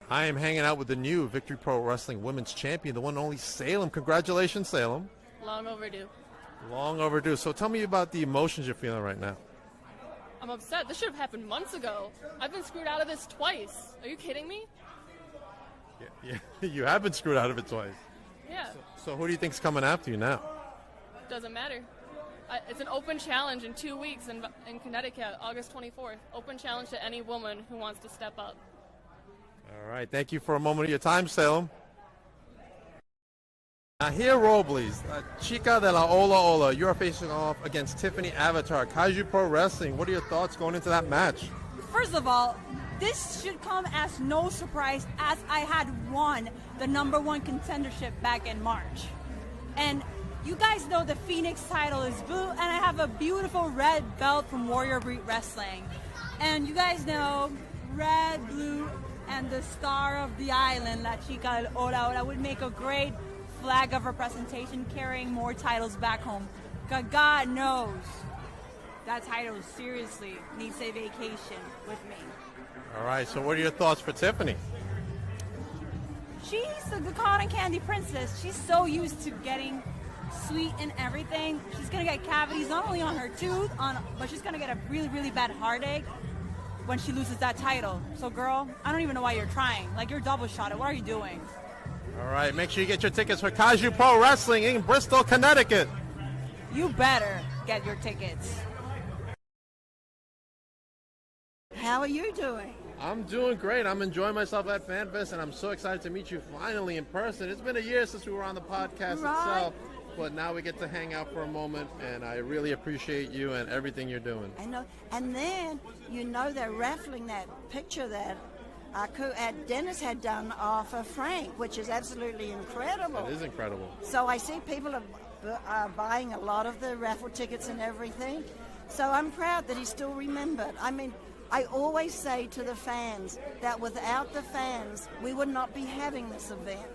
I am hanging out with the new Victory Pro Wrestling Women's Champion, the one and only Salem. Congratulations, Salem. Long overdue. Long overdue. So tell me about the emotions you're feeling right now. I'm upset. This should have happened months ago. I've been screwed out of this twice. Are you kidding me? Yeah, you have been screwed out of it twice. Yeah. So who do you think's coming after you now? Doesn't matter. It's an open challenge in 2 weeks in Connecticut, August 24th. Open challenge to any woman who wants to step up. All right. Thank you for a moment of your time, Salem. Now here, Robles, Chica de la Ola Ola, you're facing off against Tiffany Avatar, Kaiju Pro Wrestling. What are your thoughts going into that match? First of all, this should come as no surprise as I had won the #1 contendership back in March. And you guys know the Phoenix title is blue, and I have a beautiful red belt from Warrior Breed Wrestling. And you guys know red, blue, and the star of the island, La Chica del Ola Ola, would make a great flag of representation carrying more titles back home. God knows that title seriously needs a vacation with me. All right. So what are your thoughts for Tiffany? She's the cotton candy princess. She's so used to getting sweet and everything. She's gonna get cavities not only on her tooth, but she's gonna get a really, really bad heartache when she loses that title. So girl, I don't even know why you're trying. Like, you're double shotted. What are you doing? All right. Make sure you get your tickets for Kaiju Pro Wrestling in Bristol, Connecticut. You better get your tickets. How are you doing? I'm doing great. I'm enjoying myself at FanFest, and I'm so excited to meet you finally in person. It's been a year since we were on the podcast itself, but now we get to hang out for a moment, and I really appreciate you and everything you're doing. I know. And then, they're raffling that picture that Dennis had done off of Frank, which is absolutely incredible. That is incredible. So I see people are buying a lot of the raffle tickets and everything. So I'm proud that he still remembered. I mean, I always say to the fans that without the fans, we would not be having this event.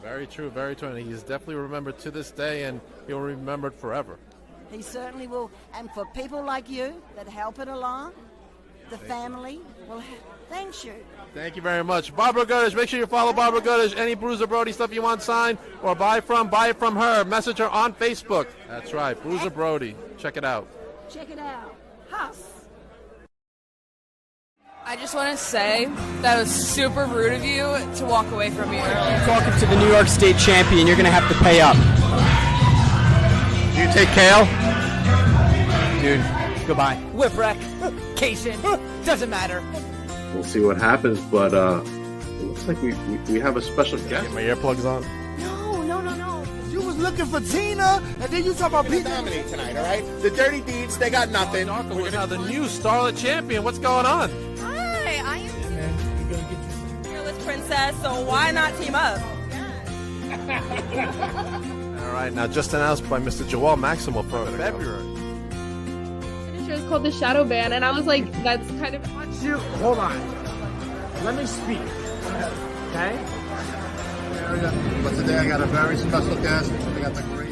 Very true, very true. And he's definitely remembered to this day, and he'll be remembered forever. He certainly will. And for people like you that help it along, the family will thank you. Thank you very much. Barbara Goodish, make sure you follow Barbara Goodish. Any Bruiser Brody stuff you want signed or buy it from her. Message her on Facebook. That's right, Bruiser Brody. Check it out. Check it out. Huss. I just want to say that was super rude of you to walk away from me earlier. Talking to the New York State champion, you're going to have to pay up. Do you take Kale? Dude, goodbye. Whip wreck, Cation, doesn't matter. We'll see what happens, but it looks like we have a special guest. Get my earplugs on. No. You was looking for Tina, and then you talk about people dominate tonight, all right? The Dirty Deeds, they got nothing. We're going to have the new Starlet Champion. What's going on? Hi, I am fearless princess, so why not team up? All right, now just announced by Mr. Joel Maximo for February. It's called the Shadow Ban, and I was like, that's kind of... Hold on. Let me speak. Okay? But today I got a very special guest. I got the great.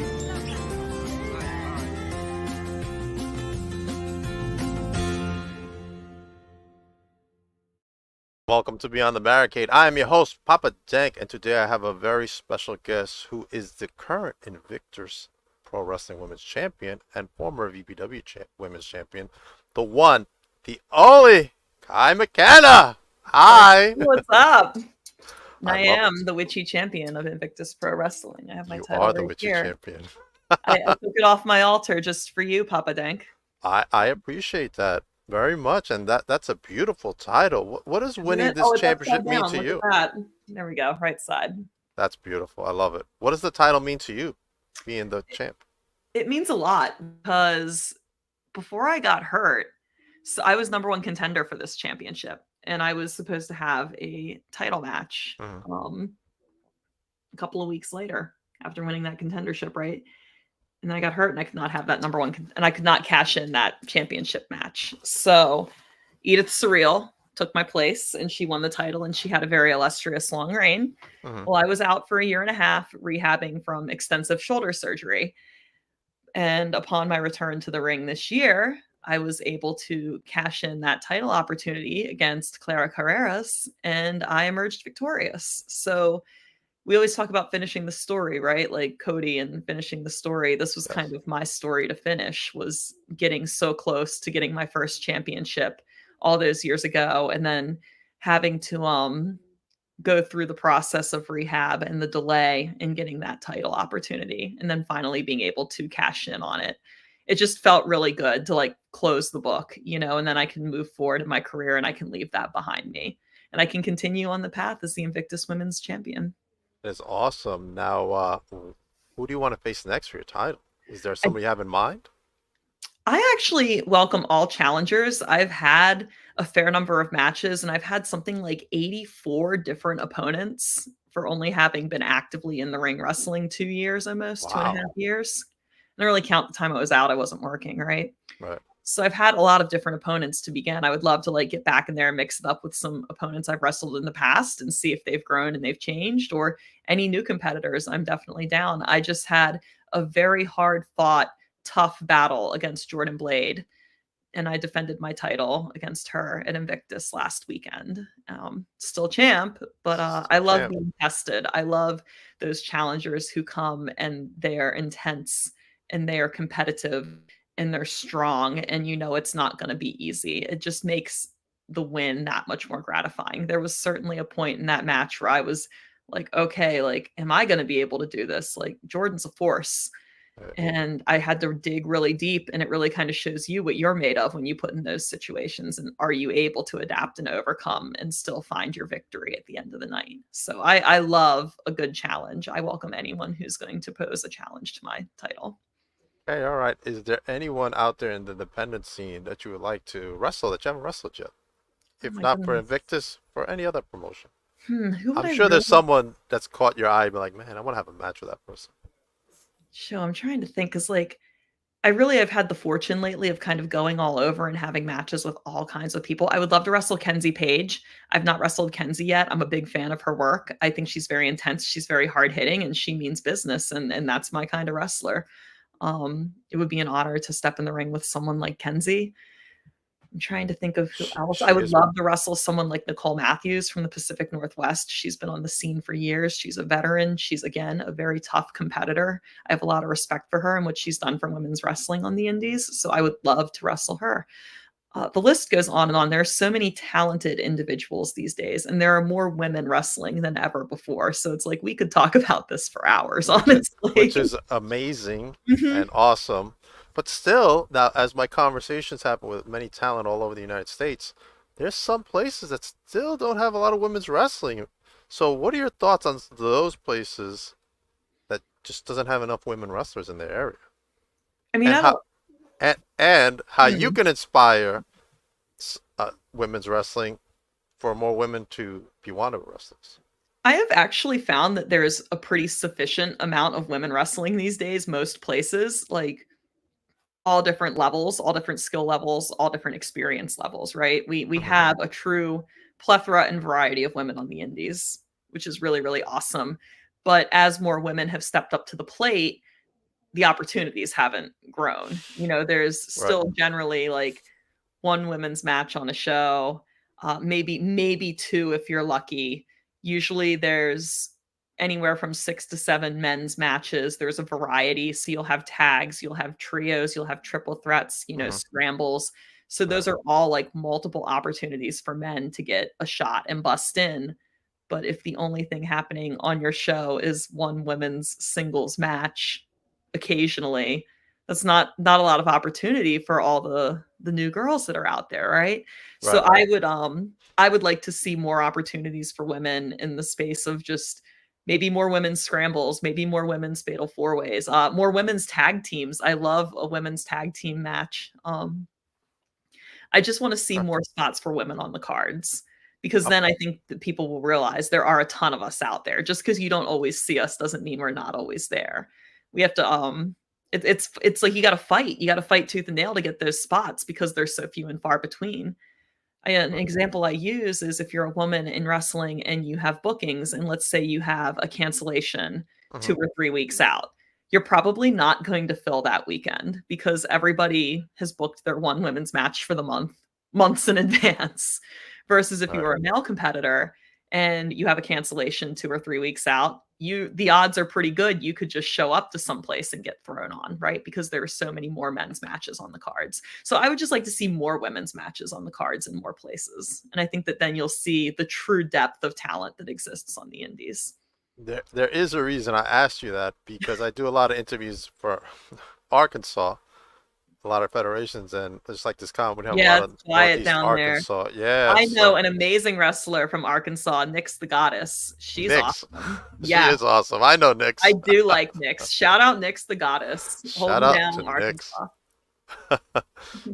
Welcome to Beyond the Barricade. I am your host, Papa Dank, and today I have a very special guest who is the current Invictus Pro Wrestling Women's Champion and former VPW Women's Champion, the one, the only, Mckenna. Hi. What's up? I am the witchy champion of Invictus Pro Wrestling. I have my title are the right witchy here. champion. I took it off my altar just for you, Papa Dank. I appreciate that very much, and that's a beautiful title. What does winning this championship mean to you? There we go, right side. That's beautiful. I love it. What does the title mean to you, being the champ? It means a lot because before I got hurt, so I was #1 contender for this championship, and I was supposed to have a title match a couple of weeks later after winning that contendership, right? And then I got hurt, and I could not have that #1, and I could not cash in that championship match. So Edith Surreal took my place, and she won the title, and she had a very illustrious long reign. Well, I was out for a year and a half rehabbing from extensive shoulder surgery. And upon my return to the ring this year, I was able to cash in that title opportunity against Clara Carreras, and I emerged victorious. So we always talk about finishing the story, right? Like Cody and finishing the story. This was kind of my story to finish, was getting so close to getting my first championship all those years ago, and then having to go through the process of rehab and the delay in getting that title opportunity, and then finally being able to cash in on it. It just felt really good to like close the book, and then I can move forward in my career and I can leave that behind me. And I can continue on the path as the Invictus Women's Champion. That's awesome. Now, who do you want to face next for your title? Is there somebody you have in mind? I actually welcome all challengers. I've had a fair number of matches, and I've had something like 84 different opponents for only having been actively in the ring wrestling 2 years, almost 2.5 years. I don't really count the time I was out. I wasn't working, right? Right. So I've had a lot of different opponents to begin. I would love to like get back in there and mix it up with some opponents I've wrestled in the past and see if they've grown and they've changed, or any new competitors. I'm definitely down. I just had a very hard fought, tough battle against Jordan Blade, and I defended my title against her at Invictus last weekend. Still champ, but I love being tested. I love those challengers who come and they're intense and they are competitive and they're strong, and it's not going to be easy. It just makes the win that much more gratifying. There was certainly a point in that match where I was like, okay, like, am I going to be able to do this? Like, Jordan's a force. And I had to dig really deep, and it really kind of shows you what you're made of when you put in those situations, and are you able to adapt and overcome and still find your victory at the end of the night. So I love a good challenge. I welcome anyone who's going to pose a challenge to my title. Okay, all right. Is there anyone out there in the independent scene that you would like to wrestle that you haven't wrestled yet? If not for Invictus, for any other promotion? I'm sure there's someone that's caught your eye, but like, man, I want to have a match with that person. Sure, I'm trying to think, because like I've had the fortune lately of kind of going all over and having matches with all kinds of people. I would love to wrestle Kenzie Page. I've not wrestled Kenzie yet. I'm a big fan of her work. I think she's very intense. She's very hard hitting, and she means business. And that's my kind of wrestler. It would be an honor to step in the ring with someone like Kenzie. I'm trying to think of who else. I would love to wrestle someone like Nicole Matthews from the Pacific Northwest. She's been on the scene for years. She's a veteran. She's, again, a very tough competitor. I have a lot of respect for her and what she's done for women's wrestling on the indies. So I would love to wrestle her. The list goes on and on. There are so many talented individuals these days, and there are more women wrestling than ever before. So it's like we could talk about this for hours, honestly. Which is amazing and awesome. But still, now, as my conversations happen with many talent all over the United States, there's some places that still don't have a lot of women's wrestling. So what are your thoughts on those places that just doesn't have enough women wrestlers in their area? I mean, and how you can inspire women's wrestling for more women to be wanted wrestlers. I have actually found that there's a pretty sufficient amount of women wrestling these days, most places, like all different levels, all different skill levels, all different experience levels, right? We have a true plethora and variety of women on the indies, which is really, really awesome. But as more women have stepped up to the plate, the opportunities haven't grown. There's still generally like one women's match on a show, maybe two if you're lucky. Usually there's anywhere from 6 to 7 men's matches. There's a variety. So you'll have tags, you'll have trios, you'll have triple threats, scrambles. So those are all like multiple opportunities for men to get a shot and bust in. But if the only thing happening on your show is one women's singles match occasionally, that's not a lot of opportunity for all the new girls that are out there, right? So I would like to see more opportunities for women in the space of just maybe more women's scrambles, maybe more women's fatal four ways, more women's tag teams. I love a women's tag team match. I just want to see more spots for women on the cards, because then I think that people will realize there are a ton of us out there. Just because you don't always see us doesn't mean we're not always there. We have to, it's like you got to fight. You got to fight tooth and nail to get those spots, because they're so few and far between. An example I use is if you're a woman in wrestling and you have bookings, and let's say you have a cancellation 2 or 3 weeks out, you're probably not going to fill that weekend because everybody has booked their one women's match for the months in advance. Versus if you were a male competitor and you have a cancellation 2 or 3 weeks out, the odds are pretty good you could just show up to some place and get thrown on, right? Because there are so many more men's matches on the cards. So I would just like to see more women's matches on the cards in more places. And I think that then you'll see the true depth of talent that exists on the indies. There is a reason I asked you that, because I do a lot of interviews for Arkansas, a lot of federations, and there's like this comment. We have a lot of quiet Northeast down Arkansas. Yeah, I know an amazing wrestler from Arkansas, Nyx the Goddess. She's Nyx. awesome. She is awesome. I know Nyx. I do like Nyx. Shout out Nyx the Goddess. Shout out down to Arkansas.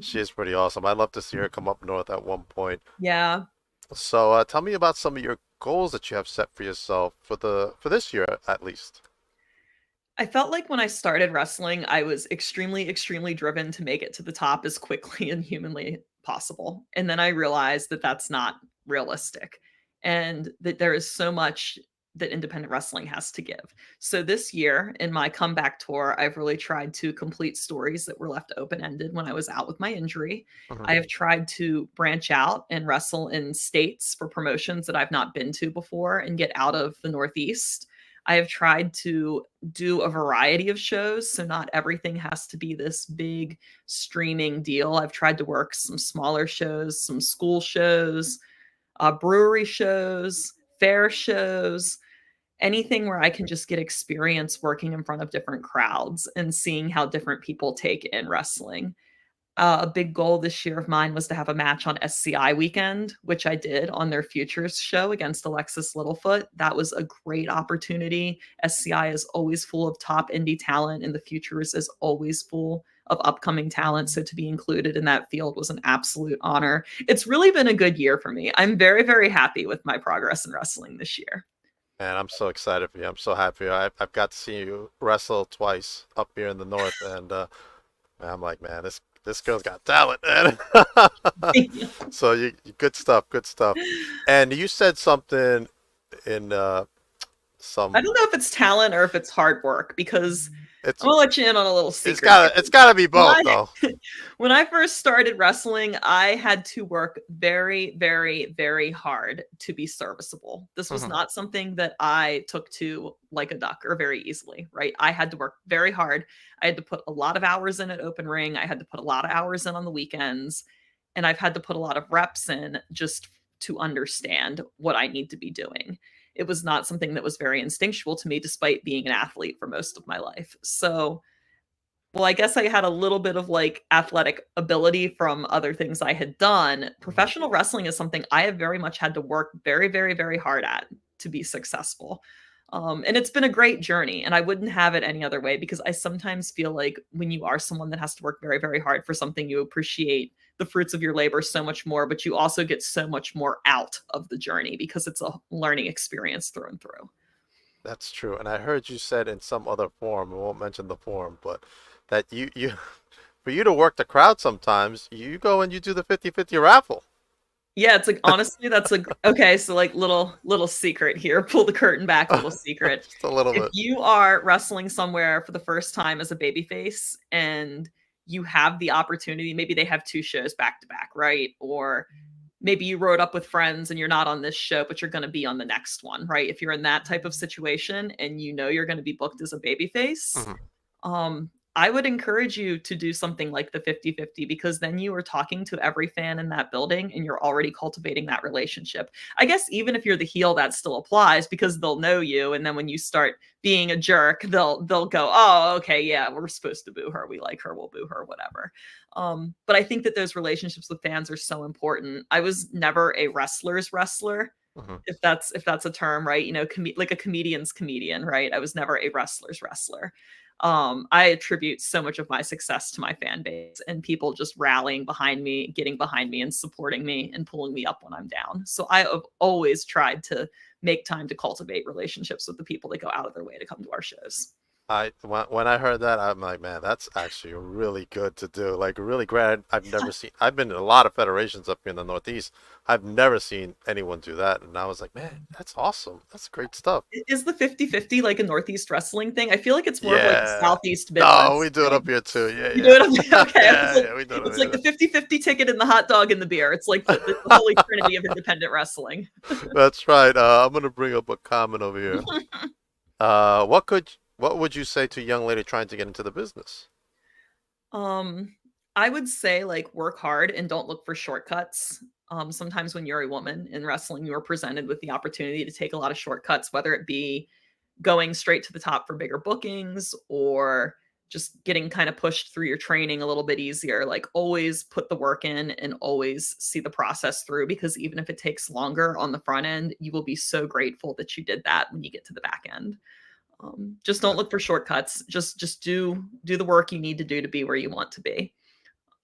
She is pretty awesome. I'd love to see her come up north at one point. Yeah. So tell me about some of your goals that you have set for yourself for this year at least. I felt like when I started wrestling, I was extremely, extremely driven to make it to the top as quickly and humanly possible. And then I realized that that's not realistic and that there is so much that independent wrestling has to give. So this year in my comeback tour, I've really tried to complete stories that were left open-ended when I was out with my injury. I have tried to branch out and wrestle in states for promotions that I've not been to before and get out of the Northeast. I have tried to do a variety of shows, so not everything has to be this big streaming deal. I've tried to work some smaller shows, some school shows, brewery shows, fair shows, anything where I can just get experience working in front of different crowds and seeing how different people take in wrestling. A big goal this year of mine was to have a match on SCI weekend, which I did on their Futures show against Alexis Littlefoot. That was a great opportunity. SCI is always full of top indie talent, and the Futures is always full of upcoming talent. So to be included in that field was an absolute honor. It's really been a good year for me. I'm very, very happy with my progress in wrestling this year. Man, I'm so excited for you. I'm so happy. I've got to see you wrestle twice up here in the north, and I'm like, man, this girl's got talent, man. So you good stuff. And you said something in some. I don't know if it's talent or if it's hard work, because I'm gonna let you in on a little secret. It's gotta be both, though. When I first started wrestling, I had to work very, very, very hard to be serviceable. This was not something that I took to like a duck or very easily, right? I had to work very hard. I had to put a lot of hours in at open ring. I had to put a lot of hours in on the weekends, and I've had to put a lot of reps in just to understand what I need to be doing. It was not something that was very instinctual to me, despite being an athlete for most of my life. So, well, I guess I had a little bit of like athletic ability from other things I had done. Professional wrestling is something I have very much had to work very, very, very hard at to be successful. And it's been a great journey, and I wouldn't have it any other way, because I sometimes feel like when you are someone that has to work very, very hard for something, you appreciate the fruits of your labor so much more, but you also get so much more out of the journey because it's a learning experience through and through. That's true. And I heard you said in some other forum, I won't mention the forum, but that you for you to work the crowd sometimes, you go and you do the 50-50 raffle. Yeah, it's like, honestly, that's like, okay, so like little secret here, pull the curtain back, little secret. Just a little bit. If you are wrestling somewhere for the first time as a babyface and you have the opportunity, maybe they have 2 shows back to back, right? Or maybe you rode up with friends and you're not on this show, but you're going to be on the next one, right? If you're in that type of situation and you know you're going to be booked as a babyface, I would encourage you to do something like the 50-50, because then you are talking to every fan in that building and you're already cultivating that relationship. I guess even if you're the heel, that still applies, because they'll know you. And then when you start being a jerk, they'll go, oh, okay, yeah, we're supposed to boo her. We like her. We'll boo her, whatever. But I think that those relationships with fans are so important. I was never a wrestler's wrestler. If that's a term, right? You know, like a comedian's comedian, right? I was never a wrestler's wrestler. I attribute so much of my success to my fan base and people just rallying behind me, getting behind me and supporting me and pulling me up when I'm down. So I have always tried to make time to cultivate relationships with the people that go out of their way to come to our shows. When I heard that, I'm like, man, that's actually really good to do. Like, really great. I've never seen. I've been in a lot of federations up here in the Northeast. I've never seen anyone do that, and I was like, man, that's awesome. That's great stuff. Is the 50-50 like a Northeast wrestling thing? I feel like it's more of like a Yeah. Southeast No, we Midwest do it thing. up here too. Yeah, You yeah. do it up okay. Yeah, yeah, we do it up It's like here. the 50-50 ticket and the hot dog and the beer. It's like the holy trinity of independent wrestling. That's right. I'm gonna bring up a comment over here. What would you say to a young lady trying to get into the business? I would say like work hard and don't look for shortcuts. Sometimes when you're a woman in wrestling, you are presented with the opportunity to take a lot of shortcuts, whether it be going straight to the top for bigger bookings or just getting kind of pushed through your training a little bit easier. Like always put the work in and always see the process through, because even if it takes longer on the front end, you will be so grateful that you did that when you get to the back end. Just don't look for shortcuts. Just do the work you need to do to be where you want to be.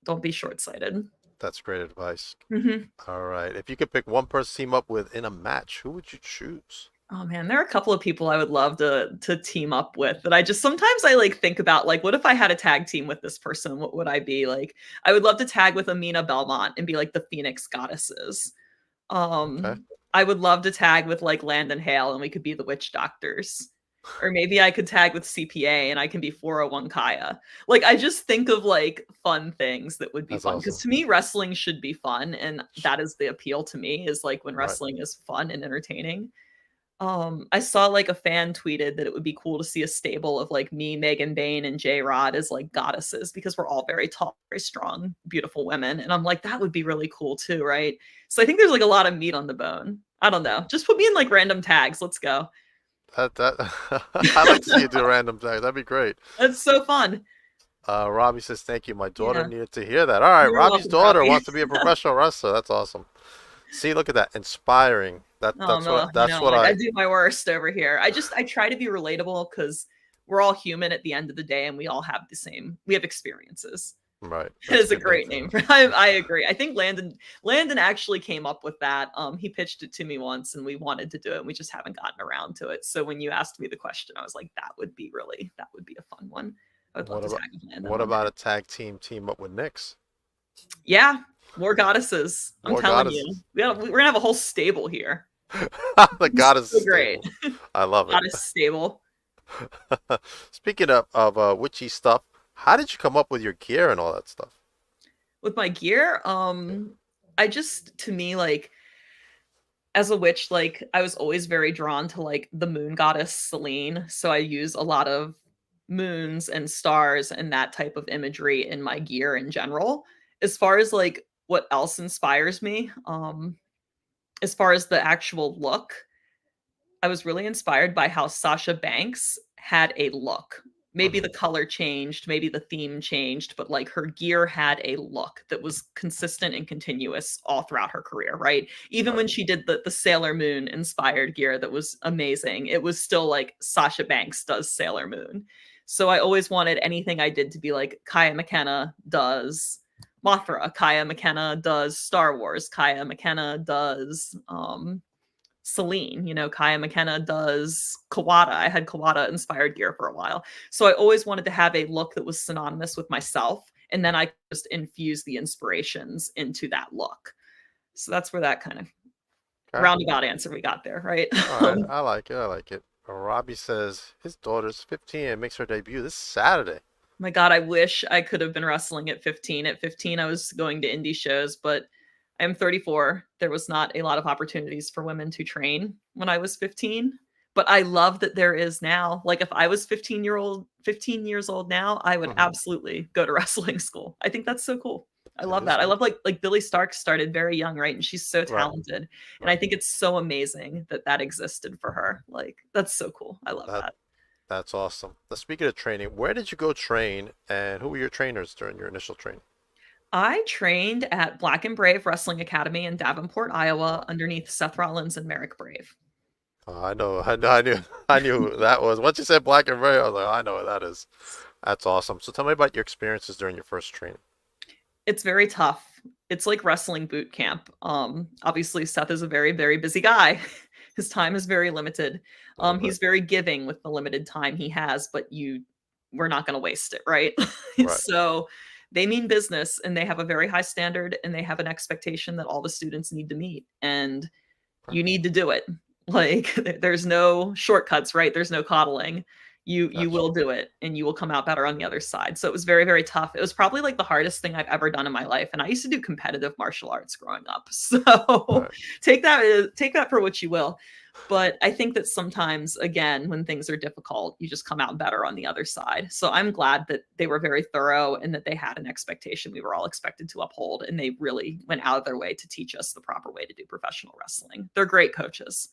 Don't be short-sighted. That's great advice. hmm All right. If you could pick one person to team up with in a match, who would you choose? Oh man, there are a couple of people I would love to team up with that I just sometimes I like think about, like, what if I had a tag team with this person? What would I be like? I would love to tag with Amina Belmont and be like the Phoenix Goddesses. Okay. I would love to tag with like Landon Hale and we could be the Witch Doctors. Or maybe I could tag with CPA and I can be 401 Kaia. Like, I just think of like fun things that would be That's fun. Because awesome. to me, wrestling should be fun. And that is the appeal to me, is like when Right. wrestling is fun and entertaining. I saw like a fan tweeted that it would be cool to see a stable of like me, Megan Bain, and J Rod as like goddesses, because we're all very tall, very strong, beautiful women. And I'm like, that would be really cool too, right? So I think there's like a lot of meat on the bone. I don't know. Just put me in like random tags. Let's go. That I'd like to see you do random tags. That'd be great. That's so fun. Robbie says thank you. My daughter Yeah. needed to hear that. All right, You're Robbie's welcome, daughter Robbie. wants to be a professional wrestler. That's awesome. See, look at that, inspiring. Oh no, That's what like, I I do my worst over here. I try to be relatable because we're all human at the end of the day, and we all have we have experiences. right. It That's is a good great thing. name. I agree. I think Landon actually came up with that. He pitched it to me once, and we wanted to do it, and we just haven't gotten around to it. So when you asked me the question, I was like, that would be a fun one. I would love What to about tag with Landon what on about that. a tag team up with Knicks? Yeah, more goddesses. I'm More telling you, goddesses. we're gonna have a whole stable here. The goddess So great. stable. I love it. Goddess stable. Speaking of witchy stuff, how did you come up with your gear and all that stuff? With my gear, to me, like, as a witch, like, I was always very drawn to like the moon goddess Selene. So I use a lot of moons and stars and that type of imagery in my gear in general. As far as like what else inspires me, as far as the actual look, I was really inspired by how Sasha Banks had a look. Maybe the color changed, maybe the theme changed, but like her gear had a look that was consistent and continuous all throughout her career, right? Even when she did the Sailor Moon inspired gear that was amazing, it was still like Sasha Banks does Sailor Moon. So I always wanted anything I did to be like Kaia Mckenna does Mothra, Kaia Mckenna does Star Wars, Kaia Mckenna does Celine, Kaia Mckenna does Kawada. I had Kawada inspired gear for a while. So I always wanted to have a look that was synonymous with myself. And then I just infuse the inspirations into that look. So that's where that kind of roundabout answer we got there, right? All right, I like it. I like it. Robbie says his daughter's 15 and makes her debut this Saturday. My God, I wish I could have been wrestling at 15. At 15, I was going to indie shows, but I'm 34. There was not a lot of opportunities for women to train when I was 15, but I love that there is now. Like, if I was 15 years old now, I would absolutely go to wrestling school. I think that's so cool. I love that. I love like Billy Stark started very young, right? And she's so talented. And I think it's so amazing that existed for her. Like, that's so cool. I love that. That's awesome. Now, speaking of training, where did you go train and who were your trainers during your initial training? I trained at Black and Brave Wrestling Academy in Davenport, Iowa, underneath Seth Rollins and Merrick Brave. Oh, I knew who that was. Once you said Black and Ray, I was like, I know what that is. That's awesome. So tell me about your experiences during your first training. It's very tough. It's like wrestling boot camp. Obviously Seth is a very, very busy guy. His time is very limited. He's very giving with the limited time he has, but we're not going to waste it, right? Right. So they mean business, and they have a very high standard, and they have an expectation that all the students need to meet, and you need to do it. Like there's no shortcuts, right? There's no coddling. You will do it, and you will come out better on the other side. So it was very, very tough. It was probably like the hardest thing I've ever done in my life. And I used to do competitive martial arts growing up. So Right. take that for what you will. But I think that sometimes, again, when things are difficult, you just come out better on the other side. So I'm glad that they were very thorough and that they had an expectation we were all expected to uphold. And they really went out of their way to teach us the proper way to do professional wrestling. They're great coaches.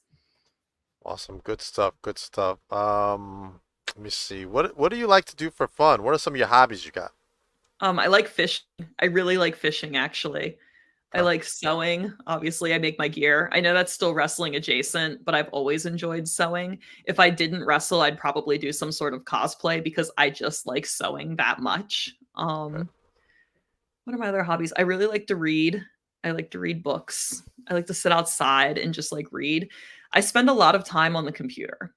Awesome. Good stuff. Good stuff. Let me see. What do you like to do for fun? What are some of your hobbies you got? I like fishing. I really like fishing, actually. I like sewing. Obviously, I make my gear. I know that's still wrestling adjacent, but I've always enjoyed sewing. If I didn't wrestle, I'd probably do some sort of cosplay because I just like sewing that much. What are my other hobbies? I really like to read. I like to read books. I like to sit outside and just like read. I spend a lot of time on the computer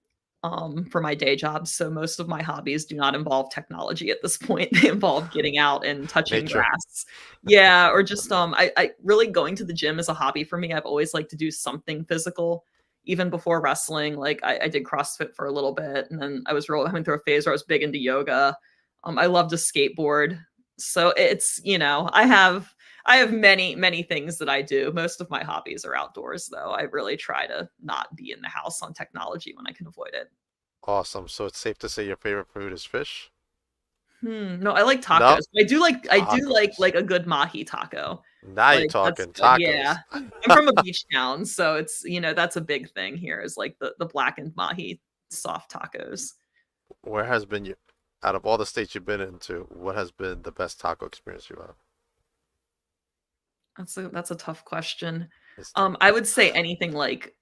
for my day job. So most of my hobbies do not involve technology at this point. They involve getting out and touching Nature. grass. Yeah. Or just, I really going to the gym is a hobby for me. I've always liked to do something physical, even before wrestling. Like I did CrossFit for a little bit, and then I went through a phase where I was big into yoga. I love to skateboard. So it's, I have many, many things that I do. Most of my hobbies are outdoors, though. I really try to not be in the house on technology when I can avoid it. Awesome. So it's safe to say your favorite food is fish? No, I like No? tacos. I do like Tacos. like a good mahi taco. Now you're Like that's talking good. tacos. Yeah. I'm from a beach town, so it's, that's a big thing here is like the blackened mahi soft tacos. Where has been your, out of all the states you've been into, what has been the best taco experience you have? That's a tough question. It's I would say anything like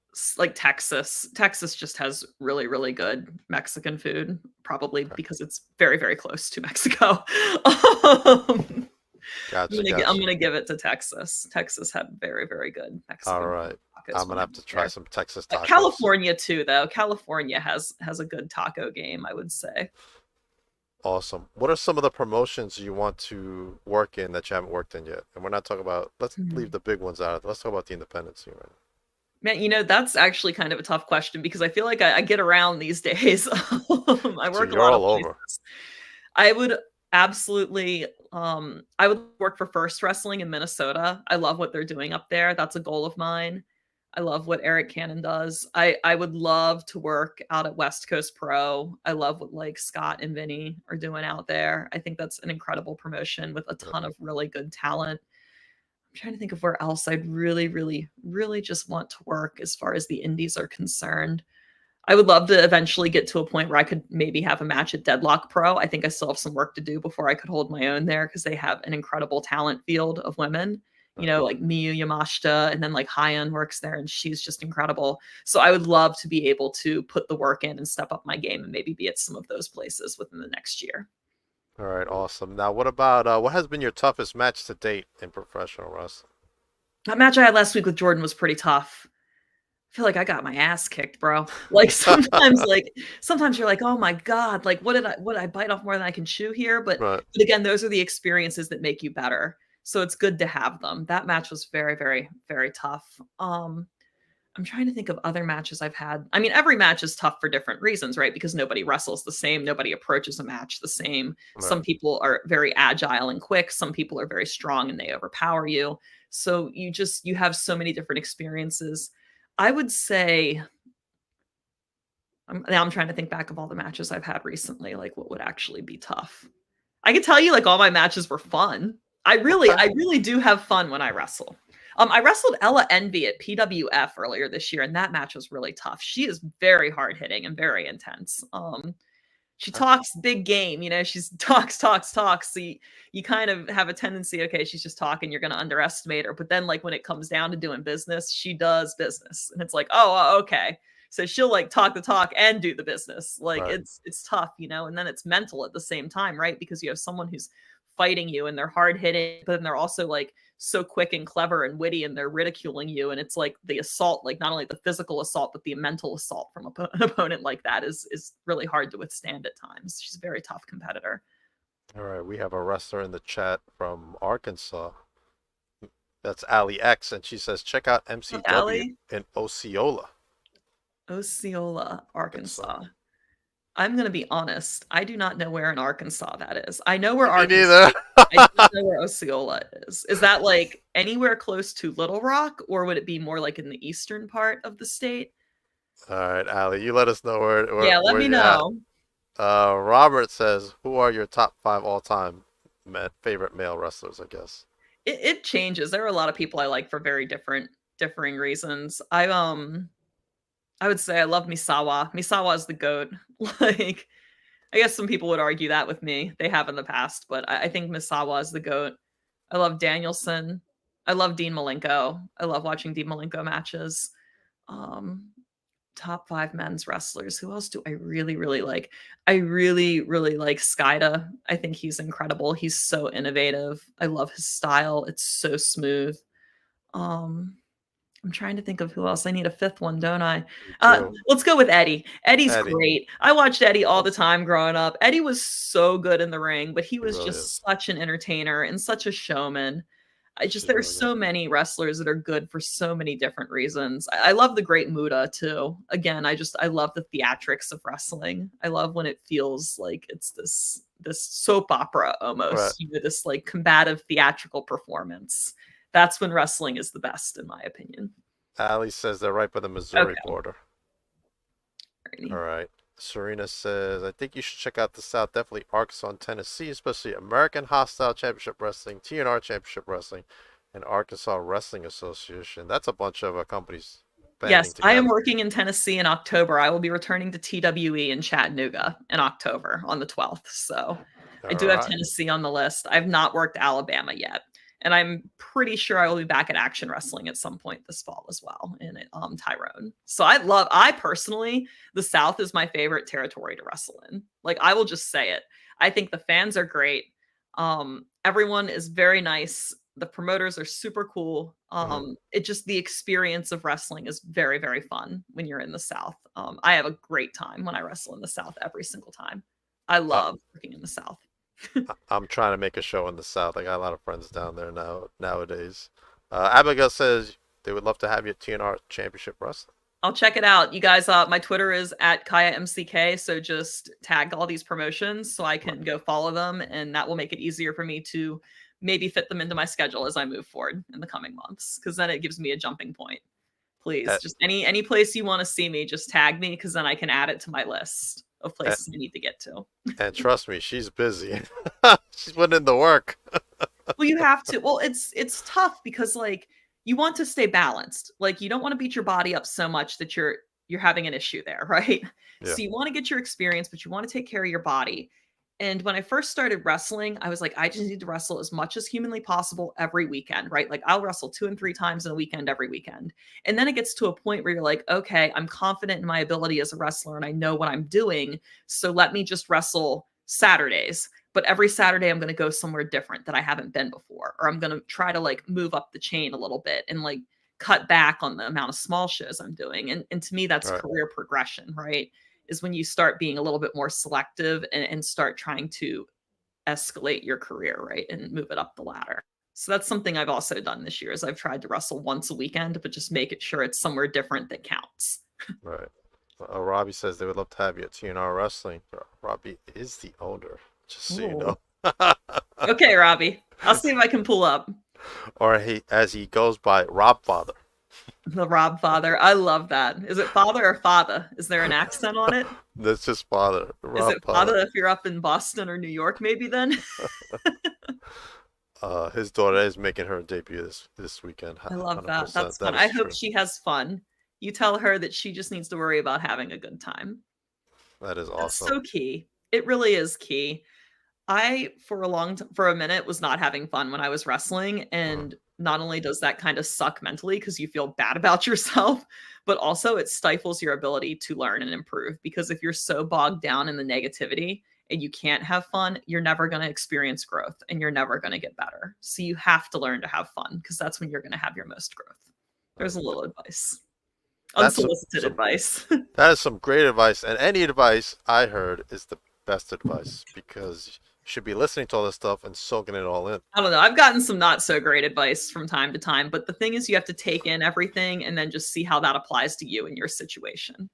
Texas. Texas just has really, really good Mexican food, probably okay. because it's very, very close to Mexico. Gotcha, I'm gotcha. gonna give it to Texas. Texas had very, very good Mexican All right. tacos I'm when gonna I have to was try there. some Texas tacos. California too, though. California has a good taco game, I would say. Awesome. What are some of the promotions you want to work in that you haven't worked in yet? And we're not talking about, let's leave the big ones out. Let's talk about the independents here, right? Man, that's actually kind of a tough question because I feel like I get around these days. I So work a you're lot all of over. places. I would absolutely I would work for First Wrestling in Minnesota. I love what they're doing up there. That's a goal of mine. I love what Eric Cannon does. I would love to work out at West Coast Pro. I love what like Scott and Vinny are doing out there. I think that's an incredible promotion with a ton of really good talent. I'm trying to think of where else I'd really, really, really just want to work as far as the indies are concerned. I would love to eventually get to a point where I could maybe have a match at Deadlock Pro. I think I still have some work to do before I could hold my own there because they have an incredible talent field of women. Like Miyu Yamashita, and then like Hyan works there, and she's just incredible. So I would love to be able to put the work in and step up my game and maybe be at some of those places within the next year. All right, awesome. Now, what about what has been your toughest match to date in professional wrestling? That match I had last week with Jordan was pretty tough. I feel like I got my ass kicked, bro. Like sometimes you're like, oh my God, like what did I bite off more than I can chew here? But, Right. but again, those are the experiences that make you better. So it's good to have them. That match was very, very, very tough. I'm trying to think of other matches I've had. I mean, every match is tough for different reasons, right? Because nobody wrestles the same. Nobody approaches a match the same. Right. Some people are very agile and quick. Some people are very strong and they overpower you. So you have so many different experiences. I would say, now I'm trying to think back of all the matches I've had recently, like what would actually be tough. I could tell you like all my matches were fun. I really do have fun when I wrestle. I wrestled Ella Envy at PWF earlier this year, and that match was really tough. She is very hard hitting and very intense. She talks big game, she's talks. So you kind of have a tendency, okay, she's just talking, you're going to underestimate her. But then like when it comes down to doing business, she does business. And it's like, oh, okay. So she'll like talk the talk and do the business. Like Right. it's tough, and then it's mental at the same time, right? Because you have someone who's fighting you and they're hard hitting, but then they're also like so quick and clever and witty and they're ridiculing you. And it's like the assault, like not only the physical assault, but the mental assault from an opponent like that is really hard to withstand at times. She's a very tough competitor. All right, we have a wrestler in the chat from Arkansas. That's Ali X, and she says, check out MCW in Osceola. Osceola, Arkansas. I'm going to be honest. I do not know where in Arkansas that is. I know where Arkansas. I don't know where Osceola is. Is that like anywhere close to Little Rock, or would it be more like in the eastern part of the state? All right, Ali, you let us know where yeah, let me know. Robert says, who are your top 5 all-time favorite male wrestlers, I guess? It changes. There are a lot of people I like for very differing reasons. I would say I love Misawa. Misawa is the GOAT. Like, I guess some people would argue that with me. They have in the past, but I think Misawa is the GOAT. I love Danielson. I love Dean Malenko. I love watching Dean Malenko matches. Top 5 men's wrestlers. Who else do I really, really like? I really, really like Skida. I think he's incredible. He's so innovative. I love his style. It's so smooth. I'm trying to think of who else. I need a 5th one, don't I? Let's go with Eddie. Eddie's great. I watched Eddie all the time growing up. Eddie was so good in the ring, but he was just such an entertainer and such a showman. There's so many wrestlers that are good for so many different reasons. I love the Great Muta too. Again, I love the theatrics of wrestling. I love when it feels like it's this soap opera almost, this like combative theatrical performance. That's when wrestling is the best, in my opinion. Ali says they're right by the Missouri border. All right. Serena says, I think you should check out the South, definitely Arkansas and Tennessee, especially American Hostile Championship Wrestling, TNR Championship Wrestling, and Arkansas Wrestling Association. That's a bunch of companies. Yes, I am working in Tennessee in October. I will be returning to TWE in Chattanooga in October on the 12th. So I do have Tennessee on the list. I've not worked Alabama yet. And I'm pretty sure I will be back at Action Wrestling at some point this fall as well in Tyrone. So I personally, the South is my favorite territory to wrestle in. Like, I will just say it. I think the fans are great. Everyone is very nice. The promoters are super cool. It just, the experience of wrestling is very, very fun when you're in the South. I have a great time when I wrestle in the South every single time. I love working in the South. I'm trying to make a show in the South. I got a lot of friends down there nowadays. Abigail says they would love to have you at TNR Championship Wrestling. I'll check it out. You guys, my Twitter is at Kaia MCK, so just tag all these promotions so I can go follow them, and that will make it easier for me to maybe fit them into my schedule as I move forward in the coming months, because then it gives me a jumping point. Please, just any place you want to see me, just tag me, because then I can add it to my list of places I need to get to. And trust me, she's busy. She's putting in the work. Well, you have to. Well, it's tough because like you want to stay balanced. Like you don't want to beat your body up so much that you're having an issue there, right? Yeah. So you want to get your experience, but you want to take care of your body. And when I first started wrestling, I was like, I just need to wrestle as much as humanly possible every weekend, right? Like I'll wrestle 2 and 3 times in a weekend every weekend. And then it gets to a point where you're like, okay, I'm confident in my ability as a wrestler and I know what I'm doing. So let me just wrestle Saturdays. But every Saturday, I'm going to go somewhere different that I haven't been before. Or I'm going to try to like move up the chain a little bit and like cut back on the amount of small shows I'm doing. And to me, that's career progression, right? Is when you start being a little bit more selective and start trying to escalate your career, right? And move it up the ladder. So that's something I've also done this year is I've tried to wrestle once a weekend, but just make it sure it's somewhere different that counts. Right. Robbie says they would love to have you at TNR Wrestling. Robbie is the owner, just so you know. Okay, Robbie. I'll see if I can pull up. Or as he goes by, Rob Father. The Rob Father. I love that. Is it father or father? Is there an accent on it? That's just father. Rob is it father if you're up in Boston or New York maybe then? His daughter is making her debut this weekend. I love that. That's fun. I hope she has fun. You tell her that she just needs to worry about having a good time. That is awesome. That's so key. It really is key. I, for a minute, was not having fun when I was wrestling. And not only does that kind of suck mentally because you feel bad about yourself, but also it stifles your ability to learn and improve. Because if you're so bogged down in the negativity and you can't have fun, you're never going to experience growth and you're never going to get better. So you have to learn to have fun because that's when you're going to have your most growth. There's a little advice. Unsolicited advice. That is some great advice. And any advice I heard is the best advice because you should be listening to all this stuff and soaking it all in. I don't know. I've gotten some not so great advice from time to time, but the thing is you have to take in everything and then just see how that applies to you and your situation.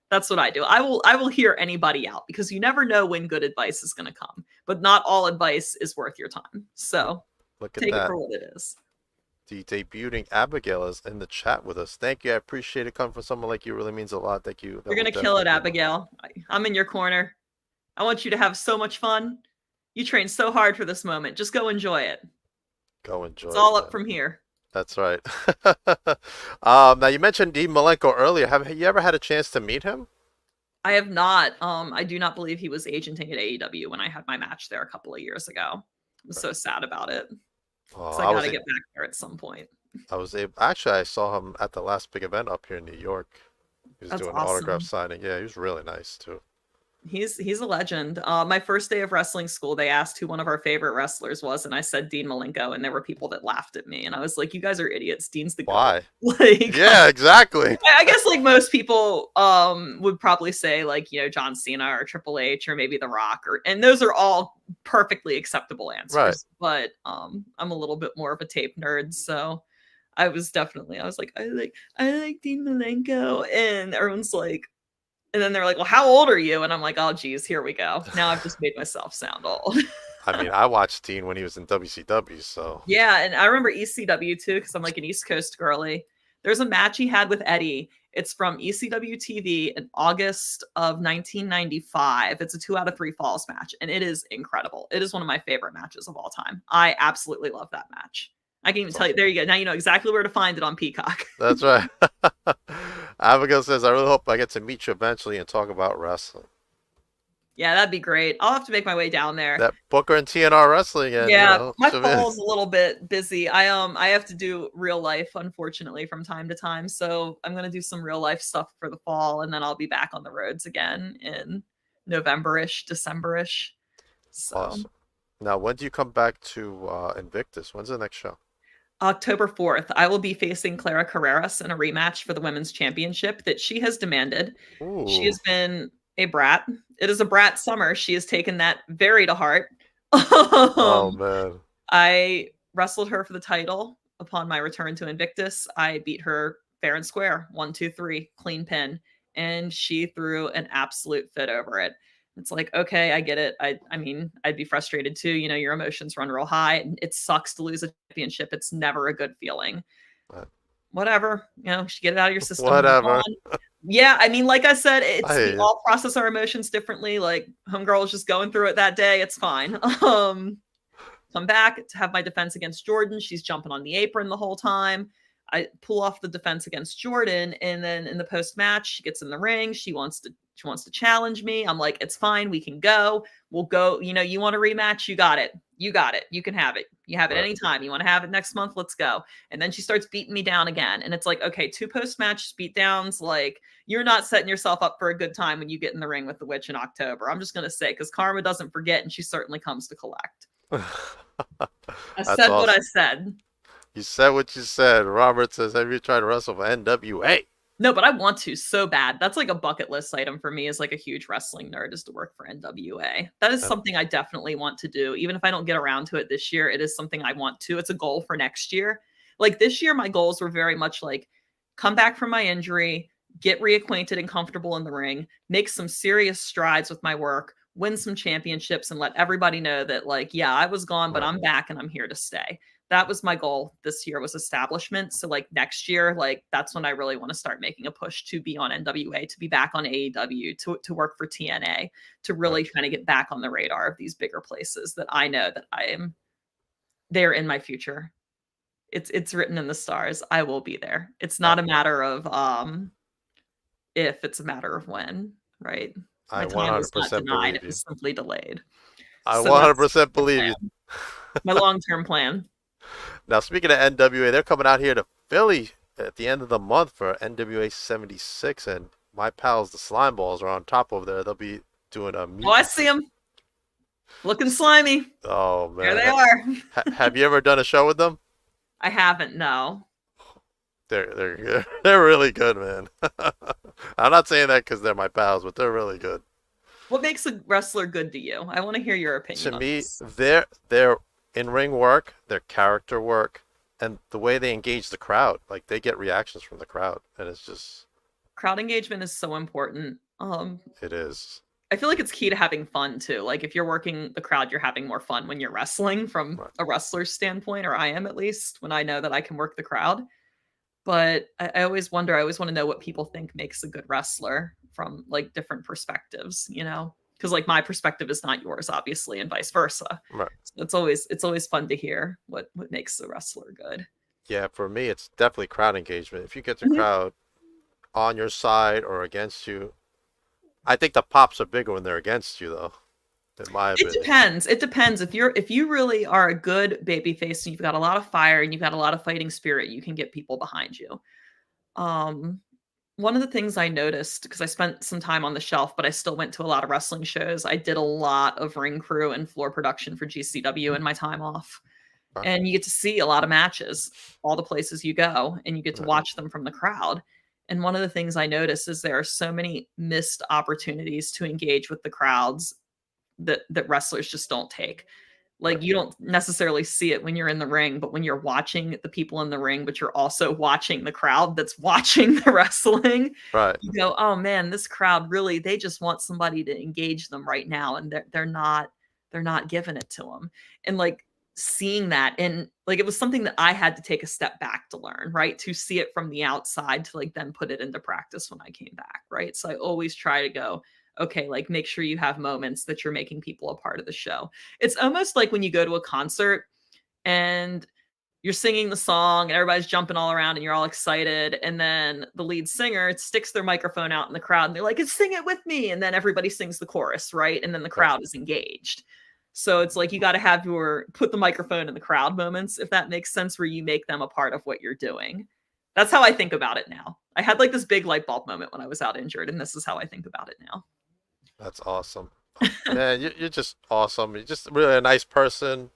That's what I do. I will hear anybody out because you never know when good advice is going to come, but not all advice is worth your time. So take it for what it is. The debuting Abigail is in the chat with us. Thank you. I appreciate it. Coming from someone like you really means a lot. Thank you. You're going to kill it, Abigail. I'm in your corner. I want you to have so much fun. You trained so hard for this moment. Just go enjoy it. Go enjoy it. It's all up from here. That's right. Now, you mentioned Dean Malenko earlier. Have you ever had a chance to meet him? I have not. I do not believe he was agenting at AEW when I had my match there a couple of years ago. I'm so sad about it. Oh, So I got to get back there at some point. Actually, I saw him at the last big event up here in New York. He was doing an autograph awesome. signing. Yeah, he was really nice too. He's a legend. My first day of wrestling school, they asked who one of our favorite wrestlers was, and I said Dean Malenko, and there were people that laughed at me, and I was like, "You guys are idiots. Dean's the Why? Like, yeah, exactly. I guess like most people would probably say like John Cena or Triple H or maybe The Rock, and those are all perfectly acceptable answers. Right. But I'm a little bit more of a tape nerd, so I was like I like Dean Malenko, and everyone's like. And then they're like, well, how old are you? And I'm like, oh, geez, here we go. Now I've just made myself sound old. I mean, I watched Dean when he was in WCW, so. Yeah, and I remember ECW too, because I'm like an East Coast girly. There's a match he had with Eddie. It's from ECW TV in August of 1995. It's a 2 out of 3 falls match, and it is incredible. It is one of my favorite matches of all time. I absolutely love that match. I can even tell you. There you go. Now you know exactly where to find it on Peacock. That's right. Abigail says, I really hope I get to meet you eventually and talk about wrestling. Yeah, that'd be great. I'll have to make my way down there. That Booker and TNR wrestling. And, yeah, my fall's a little bit busy. I have to do real life, unfortunately, from time to time. So I'm gonna do some real life stuff for the fall, and then I'll be back on the roads again in November-ish, December-ish. So. Awesome. Now, when do you come back to Invictus? When's the next show? October 4th, I will be facing Clara Carreras in a rematch for the women's championship that she has demanded. Ooh. She has been a brat. It is a brat summer. She has taken that very to heart. Oh, man. I wrestled her for the title upon my return to Invictus. I beat her fair and square, 1, 2, 3, clean pin. And she threw an absolute fit over it. It's like, okay, I get it. I mean, I'd be frustrated too. Your emotions run real high. It sucks to lose a championship. It's never a good feeling. Whatever. Should get it out of your system. Whatever. Yeah, I mean, like I said, we all process our emotions differently. Like, homegirl is just going through it that day. It's fine. Come back to have my defense against Jordan. She's jumping on the apron the whole time. I pull off the defense against Jordan, and then in the post match, she gets in the ring. She wants to challenge me. I'm like, it's fine. We can go. We'll go. You want a rematch? You got it. You got it. You can have it. You have it anytime. You want to have it next month? Let's go. And then she starts beating me down again. And it's like, okay, 2 post-match beatdowns. Like, you're not setting yourself up for a good time when you get in the ring with the witch in October. I'm just going to say, because Karma doesn't forget, and she certainly comes to collect. I said what I said. You said what you said. Robert says, have you tried to wrestle for NWA? No, but I want to so bad. That's like a bucket list item for me as like a huge wrestling nerd, is to work for NWA. That is something I definitely want to do. Even if I don't get around to it this year, it is something I want to. It's a goal for next year. Like this year, my goals were very much like come back from my injury, get reacquainted and comfortable in the ring, make some serious strides with my work, win some championships, and let everybody know that like, yeah, I was gone, but I'm back and I'm here to stay. That was my goal this year, was establishment. So like next year, like that's when I really want to start making a push to be on NWA, to be back on AEW, to work for TNA, to really kind of get back on the radar of these bigger places that I know that I am there in my future. It's written in the stars. I will be there. It's not a matter of if, it's a matter of when, right? I 100% believe you. It was simply delayed. I 100% believe you. My long-term plan. Now, speaking of NWA, they're coming out here to Philly at the end of the month for NWA 76, and my pals, the Slime Balls, are on top over there. They'll be doing a meet. Oh, I see them. Looking slimy. Oh There man, they are. have you ever done a show with them? I haven't, no. They're really good, man. I'm not saying that because they're my pals, but they're really good. What makes a wrestler good to you? I want to hear your opinion To on me, this. their in-ring work, their character work, and the way they engage the crowd, like they get reactions from the crowd, and it's just Crowd engagement is so important. it is. I feel like it's key to having fun too. Like if you're working the crowd, you're having more fun when you're wrestling from Right. a wrestler's standpoint, or I am at least when I know that I can work the crowd. But I always wonder, I always want to know what people think makes a good wrestler from like different perspectives, you know? Because like my perspective is not yours, obviously, and vice versa. Right. So it's always fun to hear what makes a wrestler good. Yeah, for me, it's definitely crowd engagement. If you get the Mhm. crowd on your side or against you, I think the pops are bigger when they're against you, though. In my It opinion. depends. It depends. If you really are a good baby face and you've got a lot of fire and you've got a lot of fighting spirit, you can get people behind you. Um, One of the things I noticed, because I spent some time on the shelf, but I still went to a lot of wrestling shows. I did a lot of ring crew and floor production for GCW in my time off. Huh? And you get to see a lot of matches, all the places you go, and you get to Right. watch them from the crowd. And one of the things I noticed is there are so many missed opportunities to engage with the crowds that wrestlers just don't take. Like Right. you don't necessarily see it when you're in the ring, but when you're watching the people in the ring, but you're also watching the crowd that's watching the wrestling, Right. you go, "Oh man, this crowd really they just want somebody to engage them right now and they're not giving it to them." And like seeing that and like it was something that I had to take a step back to learn, right? To see it from the outside to like then put it into practice when I came back, right? So I always try to go, okay, like make sure you have moments that you're making people a part of the show. It's almost like when you go to a concert and you're singing the song and everybody's jumping all around and you're all excited. And then the lead singer sticks their microphone out in the crowd and they're like, sing it with me. And then everybody sings the chorus, right? And then the crowd is engaged. So it's like you got to have your put the microphone in the crowd moments, if that makes sense, where you make them a part of what you're doing. That's how I think about it now. I had like this big light bulb moment when I was out injured, and this is how I think about it now. That's awesome. Man, you're just awesome. You're just really a nice person,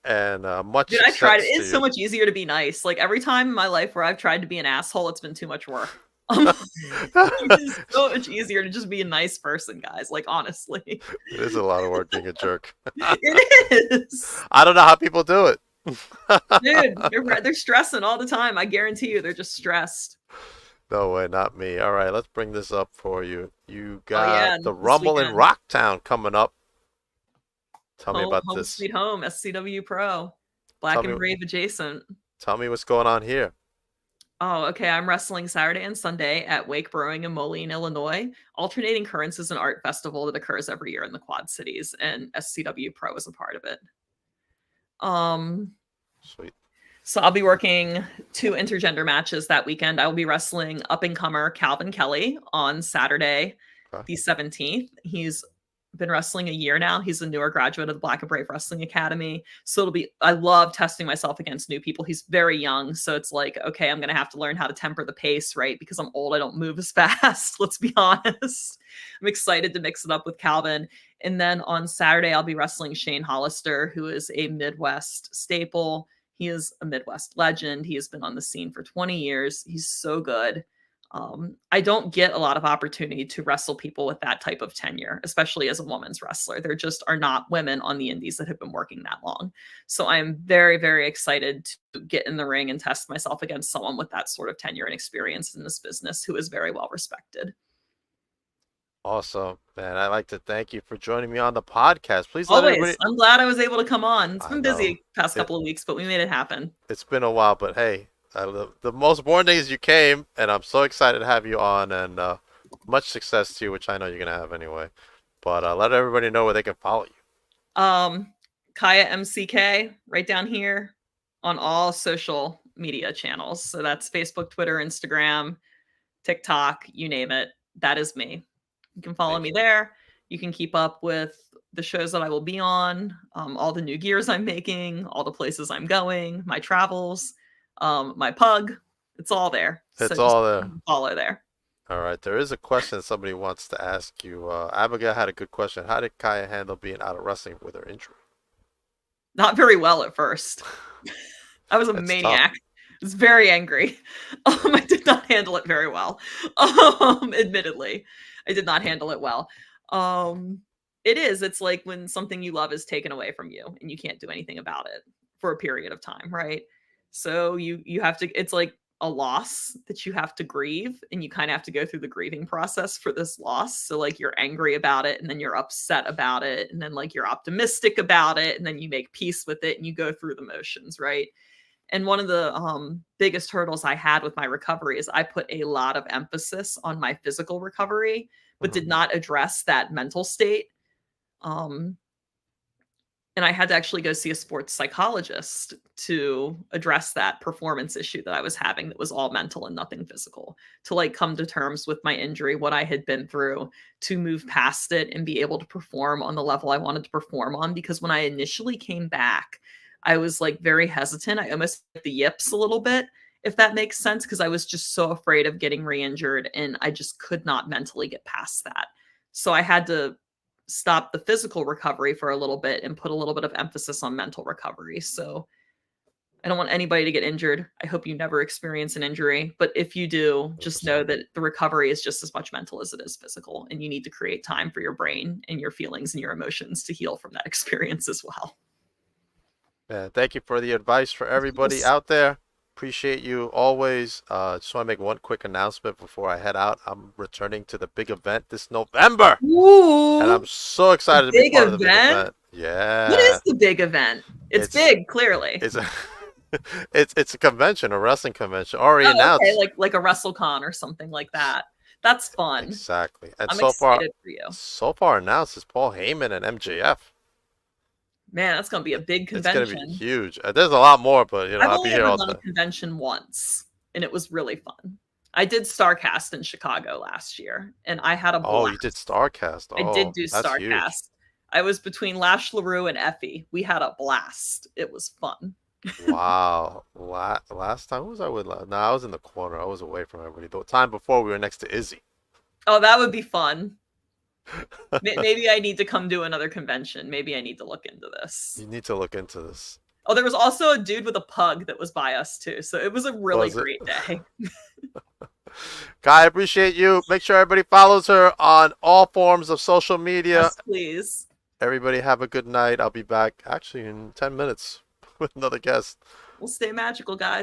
and much Dude, I tried it. success to It's so you. much easier to be nice. Like every time in my life where I've tried to be an asshole, it's been too much work. It's so much easier to just be a nice person, guys. Like honestly, It is a lot of work being a jerk. it is. I don't know how people do it. Dude, they're stressing all the time. I guarantee you, they're just stressed. No way, not me. All right, let's bring this up for you. You Oh yeah, got the this Rumble in weekend. Rocktown coming up. Tell me Home, about home this. sweet home, SCW Pro, Black Tell and me- Brave adjacent. Tell me what's going on here. Oh, okay. I'm wrestling Saturday and Sunday at Wake Brewing in Moline, Illinois. Alternating Currents is an art festival that occurs every year in the Quad Cities, and SCW Pro is a part of it. Sweet. So I'll be working 2 intergender matches that weekend. I will be wrestling up-and-comer Calvin Kelly on Saturday, Okay. the 17th. He's been wrestling a year now. He's a newer graduate of the Black and Brave Wrestling Academy. So I love testing myself against new people. He's very young. So it's like, okay, I'm going to have to learn how to temper the pace, right? Because I'm old. I don't move as fast. Let's be honest. I'm excited to mix it up with Calvin. And then on Saturday, I'll be wrestling Shane Hollister, who is a Midwest staple. He is a Midwest legend. He has been on the scene for 20 years. He's so good. I don't get a lot of opportunity to wrestle people with that type of tenure, especially as a women's wrestler. There just are not women on the indies that have been working that long. So I am very, very excited to get in the ring and test myself against someone with that sort of tenure and experience in this business who is very well respected. Awesome, man. I'd like to thank you for joining me on the podcast. Please let Always. everybody. I'm glad I was able to come on. It's I been know. busy past couple of weeks, but we made it happen. It's been a while, but hey, the most important thing is you came, and I'm so excited to have you on, and much success to you, which I know you're gonna have anyway. But let everybody know where they can follow you. Kaia MCK right down here on all social media channels. So that's Facebook, Twitter, Instagram, TikTok, you name it. That is me. You can follow me there. You can keep up with the shows that I will be on, all the new gears I'm making, all the places I'm going, my travels, my pug. It's all there. It's So all just there. follow there. All right, there is a question somebody wants to ask you. Abigail had a good question. How did Kaia handle being out of wrestling with her injury? Not very well at first. I was a It's maniac. tough. I was very angry. I did not handle it very well. Admittedly, I did not handle it well. It is. It's like when something you love is taken away from you and you can't do anything about it for a period of time, right? So you have to. It's like a loss that you have to grieve, and you kind of have to go through the grieving process for this loss. So like you're angry about it, and then you're upset about it, and then like you're optimistic about it, and then you make peace with it, and you go through the motions, right? And one of the biggest hurdles I had with my recovery is I put a lot of emphasis on my physical recovery, but did not address that mental state. And I had to actually go see a sports psychologist to address that performance issue that I was having that was all mental and nothing physical, to like come to terms with my injury, what I had been through, to move past it and be able to perform on the level I wanted to perform on. Because when I initially came back, I was like very hesitant. I almost had the yips a little bit, if that makes sense, because I was just so afraid of getting re-injured and I just could not mentally get past that. So I had to stop the physical recovery for a little bit and put a little bit of emphasis on mental recovery. So I don't want anybody to get injured. I hope you never experience an injury, but if you do, just know that the recovery is just as much mental as it is physical, and you need to create time for your brain and your feelings and your emotions to heal from that experience as well. Yeah, thank you for the advice for everybody out there. Appreciate you always. Just want to make one quick announcement before I head out. I'm returning to the big event this November. Ooh, and I'm so excited to be part of the big event. Yeah. What is the big event? It's big, clearly. It's a it's a convention, a wrestling convention. Already announced. Okay, like a WrestleCon or something like that. That's fun. Exactly. And I'm so excited for you. So far announced is Paul Heyman and MJF. Man, that's gonna be a big convention. It's gonna be huge. There's a lot more, but you know, I'll be here all the time. I've only done a convention once, and it was really fun. I did StarCast in Chicago last year, and I had a blast. Oh, you did StarCast. Oh, I did do StarCast. Huge. I was between Lash LaRue and Effie. We had a blast. It was fun. Wow. Last time, who was I with? No, I was in the corner. I was away from everybody. The time before, we were next to Izzy. Oh, that would be fun. Maybe I need to come do another convention. Maybe I need to look into this. You need to look into this. Oh, there was also a dude with a pug that was by us too. So it was a really great day. Kai, I appreciate you. Make sure everybody follows her on all forms of social media. Yes, please. Everybody have a good night. I'll be back actually in 10 minutes with another guest. We'll stay magical, guys.